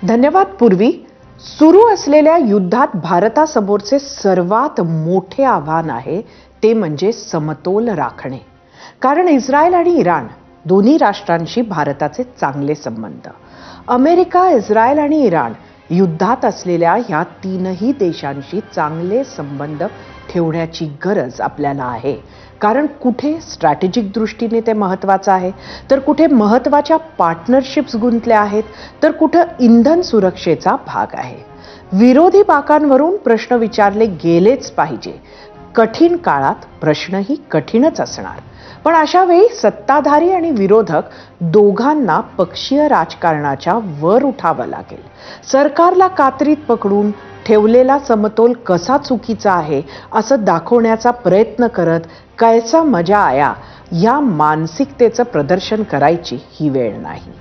धन्यवाद पूर्वी. सुरू असलेल्या युद्धात भारतासमोरचे सर्वात मोठे आव्हान आहे ते म्हणजे समतोल राखणे. कारण इस्रायल आणि इराण दोन्ही राष्ट्रांशी भारताचे चांगले संबंध. अमेरिका, इस्रायल आणि इराण युद्धात असलेल्या ह्या तीनही देशांशी चांगले संबंध ठेवण्याची गरज आपल्याला आहे. कारण कुठे स्ट्रॅटेजिक दृष्टीने ते महत्त्वाचं आहे, तर कुठे महत्त्वाच्या पार्टनरशिप्स गुंतल्या आहेत, तर कुठे इंधन सुरक्षेचा भाग आहे. विरोधी बाकांवरून प्रश्न विचारले गेलेच पाहिजे. कठीण काळात प्रश्नही कठीणच असणार. पण अशा वेळी सत्ताधारी आणि विरोधक दोघांना पक्षीय राजकारणाच्या वर उठावं लागेल. सरकारला कात्रीत पकडून ठेवलेला समतोल कसा चुकीचा आहे असं दाखवण्याचा प्रयत्न करत कैसा मजा आया या मानसिकतेचं प्रदर्शन करायची ही वेळ नाही.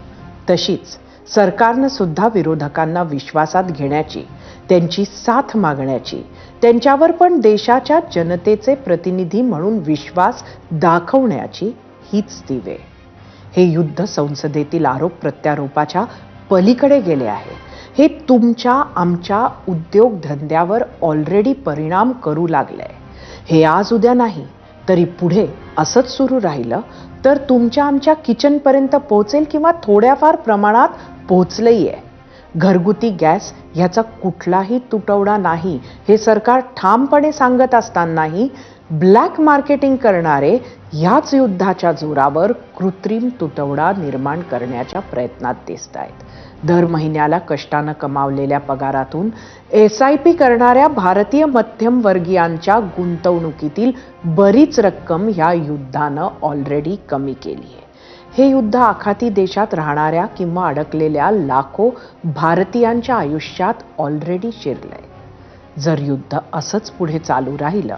तशीच सरकारनं सुद्धा विरोधकांना विश्वासात घेण्याची, त्यांची साथ मागण्याची, त्यांच्यावर पण देशाच्या जनतेचे प्रतिनिधी म्हणून विश्वास दाखवण्याची हीच ती वेळ. हे युद्ध संसदेतील आरोप प्रत्यारोपाच्या पलीकडे गेले आहे. हे तुमच्या आमच्या उद्योगधंद्यावर ऑलरेडी परिणाम करू लागलंय. हे आज उद्या नाही, तरी पुढे असंच सुरू राहिलं तर तुमच्या आमच्या किचनपर्यंत पोहोचेल किंवा थोड्याफार प्रमाणात पोहोचलंही आहे. घरगुती गॅस ह्याचा कुठलाही तुटवडा नाही हे सरकार ठामपणे सांगत असतानाही ब्लॅक मार्केटिंग करणारे ह्याच युद्धाच्या जोरावर कृत्रिम तुटवडा निर्माण करण्याच्या प्रयत्नात दिसत आहेत. दर महिन्याला कष्टानं कमावलेल्या पगारातून SIP करणाऱ्या भारतीय मध्यमवर्गीयांच्या गुंतवणुकीतील बरीच रक्कम ह्या युद्धानं ऑलरेडी कमी केली आहे. हे युद्ध आखाती देशात राहणाऱ्या किंवा अडकलेल्या लाखो भारतीयांच्या आयुष्यात ऑलरेडी शिरलंय. जर युद्ध असंच पुढे चालू राहिलं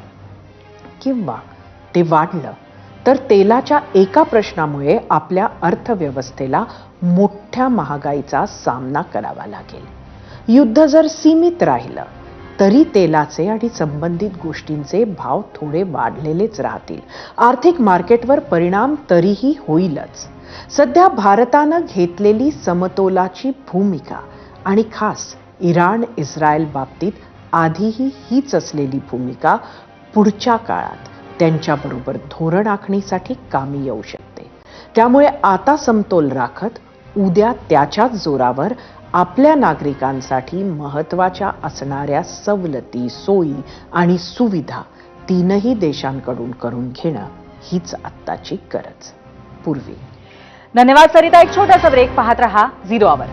किंवा ते वाढलं तर तेलाच्या एका प्रश्नामुळे आपल्या अर्थव्यवस्थेला मोठ्या महागाईचा सामना करावा लागेल. युद्ध जर सीमित राहिलं तरी तेलाचे आणि संबंधित गोष्टींचे भाव थोडे वाढलेलेच राहतील. आर्थिक मार्केटवर परिणाम तरीही होईलच. सध्या भारतानं घेतलेली समतोलाची भूमिका आणि खास इराण इस्रायल बाबतीत आधीही हीच असलेली भूमिका पुढच्या काळात त्यांच्याबरोबर धोरण आखणीसाठी कामी येऊ शकते. त्यामुळे आता समतोल राखत उद्या त्याच्याच जोरावर आपल्या नागरिकांसाठी महत्त्वाच्या असणाऱ्या सवलती, सोयी आणि सुविधा तीनही देशांकडून करून घेणं हीच आत्ताची गरज. पूर्वी. धन्यवाद सरिता. एक छोटासा ब्रेक. पाहत रहा 0 आवर.